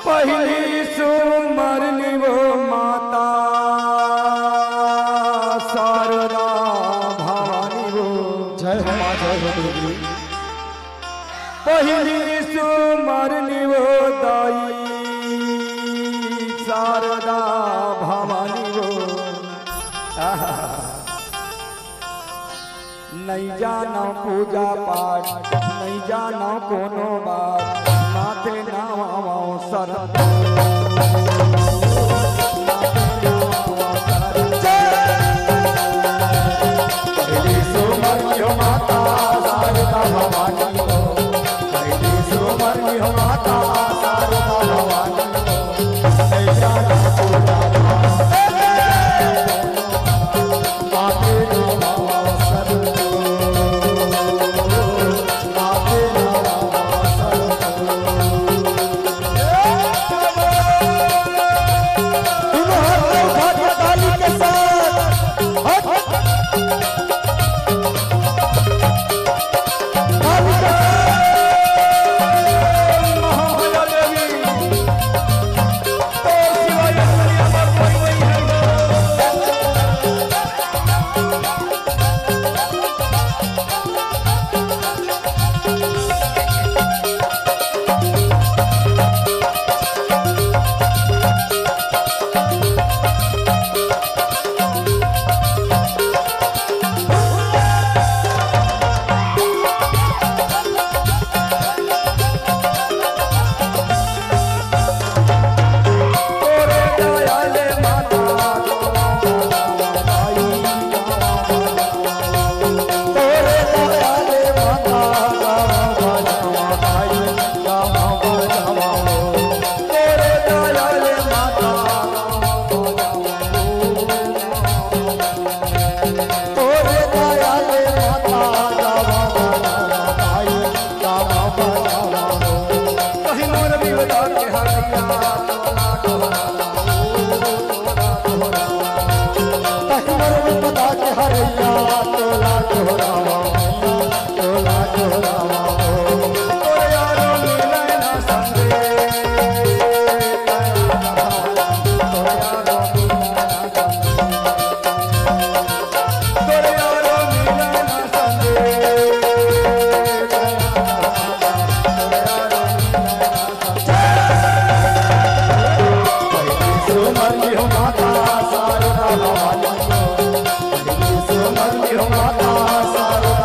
पहली सुमरनी वो माता शारदा भवानी वो जय हो मां जय हो दुर्गी। पहली सुमरनी वो दाई शारदा भवानी वो नहीं जाना पूजा पाठ नहीं जाना कोनो बात माथे नावा सर पहली सुमरनी माता शारदा भवानी हो पहली सुमरनी माता शारदा भवानी हो नहीं जाना पूजा माता शारदा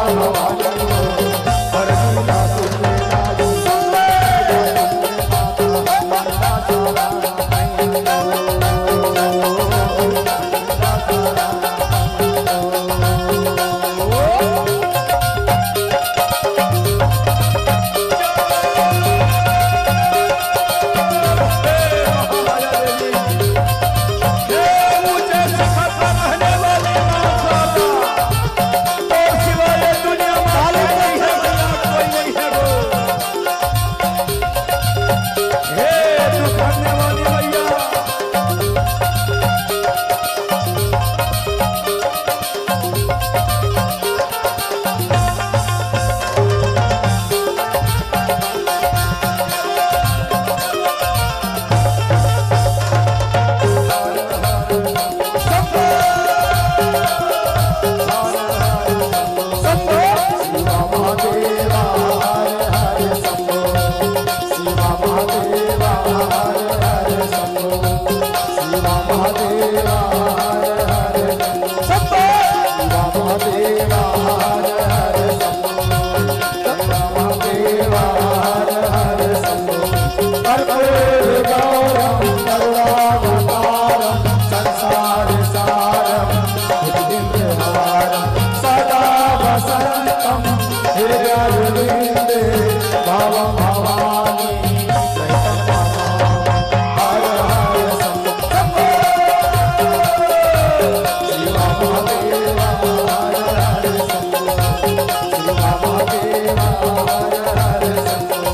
महादेवा हर हर शंभो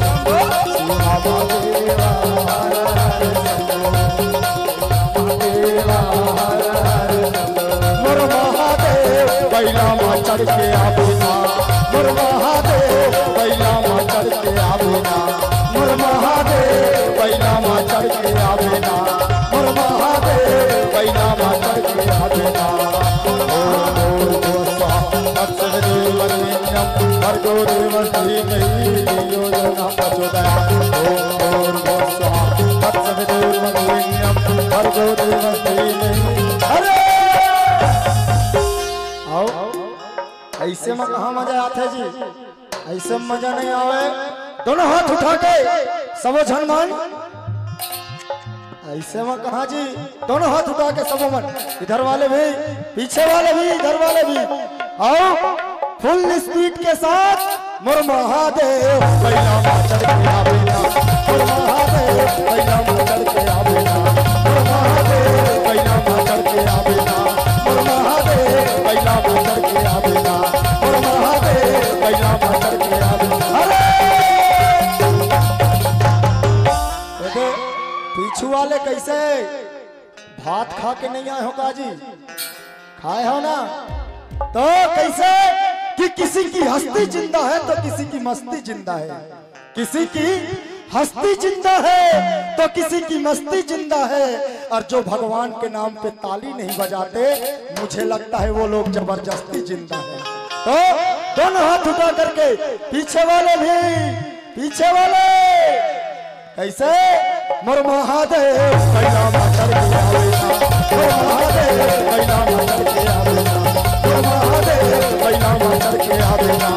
शिव महादेवा हर हर शंभो महादेवा हर हर शंभो मोर महादेव बैला मां चढ़ के आबेना मोर महादेव बैला मां चढ़ के आबेना मोर महादेव बैला मां चढ़ के आबेना मोर महादेव बैला मां चढ़ के आबेना भर्गो देवस्वी योजना प्रचोदयात् ओम भर्गो देवस्वी अरे आओ ऐसे में कहाँ मजा आते जी ऐसे में मजा नहीं आवे दोनों हाथ उठा के सबो झनमान ऐसे में कहा जी दोनों हाथ उठा के सबो मन इधर वाले भी पीछे वाले भी इधर वाले भी आओ फुल स्पीड के साथ मोर महादेव बैला मां चढ़ के आबेना मोर महादेव बैला मां चढ़ के आबेना मोर महादेव बैला मां चढ़ के आबेना मोर महादेव बैला मां चढ़ के आबेना मोर महादेव बैला मां चढ़ के आबेना अरे देखो पीछू वाले कैसे भात खा के नहीं आए हो काजी खाए हो ना तो कैसे कि किसी की हस्ती जिंदा है तो किसी की मस्ती जिंदा है किसी की हस्ती जिंदा है तो किसी की मस्ती जिंदा है और जो भगवान के नाम पे ताली नहीं बजाते मुझे लगता है वो लोग जबरदस्ती जिंदा है तो दोनों हाथ उठा करके पीछे वाले भी पीछे वाले कैसे मोर महादेव बैला मां चढ़ के आवेना मोर महादेव बैला मां चढ़ के आवेना मोर महादेव बैला मां चढ़ के आवेना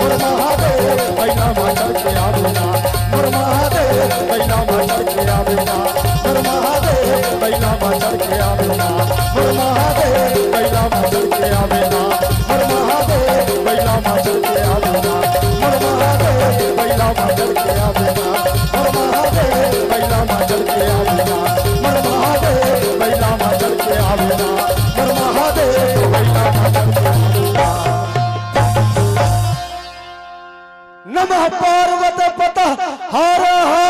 मोर महादेव बैला मां चढ़ के आवेना मोर महादेव बैला मां चढ़ के आवेना मोर महादेव बैला मां चढ़ के आवेना मोर महादेव बैला मां चढ़ के आवेना मोर महादेव बैला मां चढ़ के आवेना मोर महादेव बैला मां चढ़ के आवेना मोर महादेव बैला मां चढ़ के आवेना मोर महादेव बैला मां चढ़ के आवेना मोर महादेव बैला मां चढ़ के आवेना नमः पार्वती पतः हर हर